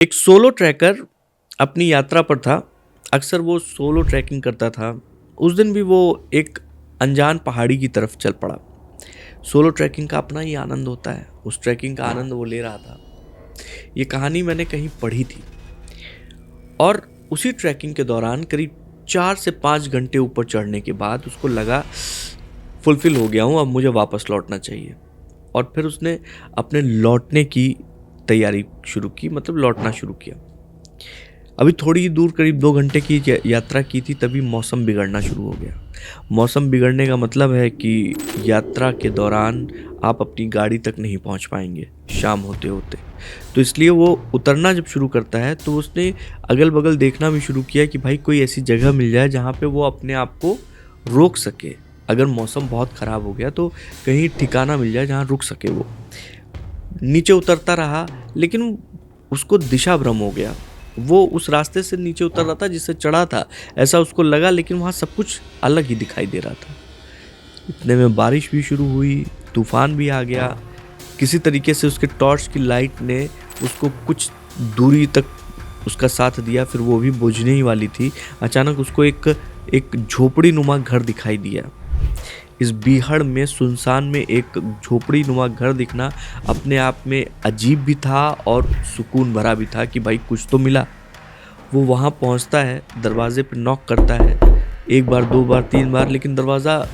एक solo tracker अपनी यात्रा पर था। अक्सर वो सोलो ट्रैकिंग करता था। उस दिन भी वो एक अनजान पहाड़ी की तरफ चल पड़ा। सोलो ट्रैकिंग का अपना ही आनंद होता है। उस ट्रैकिंग का आनंद वो ले रहा था। ये कहानी मैंने कहीं पढ़ी थी और उसी ट्रैकिंग के दौरान करीब 4 से 5 घंटे ऊपर चढ़ने के बाद उसको लगा फुलफिल हो गया हूँ, अब मुझे वापस लौटना चाहिए। और फिर उसने अपने लौटने की तैयारी शुरू की, मतलब लौटना शुरू किया। अभी थोड़ी ही दूर करीब 2 घंटे की यात्रा की थी, तभी मौसम बिगड़ना शुरू हो गया। मौसम बिगड़ने का मतलब है कि यात्रा के दौरान आप अपनी गाड़ी तक नहीं पहुंच पाएंगे शाम होते होते। तो इसलिए वो उतरना जब शुरू करता है तो उसने अगल बगल देखना भी शुरू किया कि भाई कोई ऐसी जगह मिल जाए जहाँ पे वो अपने आप को रोक सके। अगर मौसम बहुत ख़राब हो गया तो कहीं ठिकाना मिल जाए जहाँ रुक सके। वो नीचे उतरता रहा लेकिन उसको दिशा भ्रम हो गया। वो उस रास्ते से नीचे उतर रहा था जिससे चढ़ा था, ऐसा उसको लगा, लेकिन वहाँ सब कुछ अलग ही दिखाई दे रहा था। इतने में बारिश भी शुरू हुई, तूफान भी आ गया। किसी तरीके से उसके टॉर्च की लाइट ने उसको कुछ दूरी तक उसका साथ दिया, फिर वो भी बुझने ही वाली थी। अचानक उसको एक झोपड़ी नुमा घर दिखाई दिया। इस बीहड़ में, सुनसान में एक झोपड़ी नुमा घर दिखना अपने आप में अजीब भी था और सुकून भरा भी था कि भाई कुछ तो मिला। वो वहाँ पहुँचता है, दरवाजे पे नॉक करता है, 1 बार 2 बार 3 बार, लेकिन दरवाज़ा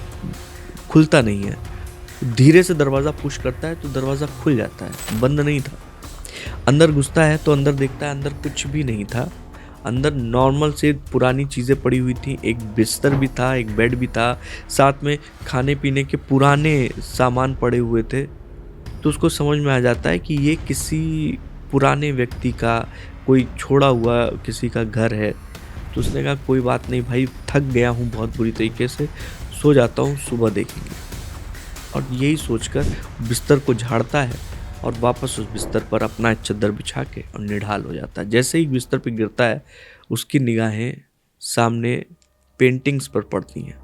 खुलता नहीं है। धीरे से दरवाज़ा पुश करता है तो दरवाज़ा खुल जाता है, बंद नहीं था। अंदर घुसता है तो अंदर देखता है अंदर कुछ भी नहीं था। अंदर नॉर्मल से पुरानी चीज़ें पड़ी हुई थी, एक बिस्तर भी था, एक बेड भी था, साथ में खाने पीने के पुराने सामान पड़े हुए थे। तो उसको समझ में आ जाता है कि ये किसी पुराने व्यक्ति का, कोई छोड़ा हुआ किसी का घर है। तो उसने कहा कोई बात नहीं भाई, थक गया हूँ बहुत बुरी तरीके से, सो जाता हूँ, सुबह देखेंगे। और यही सोचकर बिस्तर को झाड़ता है और वापस उस बिस्तर पर अपना चद्दर बिछा के और निढाल हो जाता है। जैसे ही बिस्तर पर गिरता है उसकी निगाहें सामने पेंटिंग्स पर पड़ती हैं।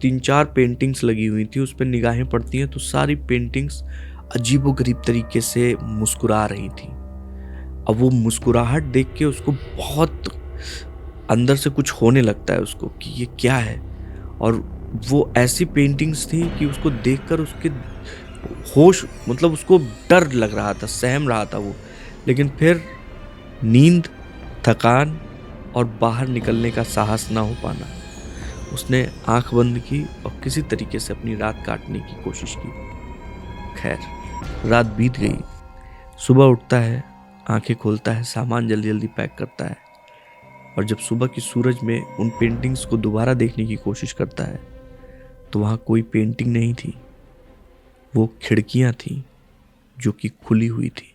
3-4 पेंटिंग्स लगी हुई थी, उस पर निगाहें पड़ती हैं तो सारी पेंटिंग्स अजीबोगरीब तरीके से मुस्कुरा रही थी। अब वो मुस्कुराहट देख के उसको बहुत अंदर से कुछ होने लगता है उसको कि ये क्या है। और वो ऐसी पेंटिंग्स थी कि उसको देखकर उसके होश, मतलब उसको डर लग रहा था, सहम रहा था वो। लेकिन फिर नींद, थकान और बाहर निकलने का साहस ना हो पाना, उसने आंख बंद की और किसी तरीके से अपनी रात काटने की कोशिश की। खैर, रात बीत गई। सुबह उठता है, आंखें खोलता है, सामान जल्दी जल्दी पैक करता है और जब सुबह की सूरज में उन पेंटिंग्स को दोबारा देखने की कोशिश करता है तो वहाँ कोई पेंटिंग नहीं थी। वो खिड़कियाँ थीं जो कि खुली हुई थी।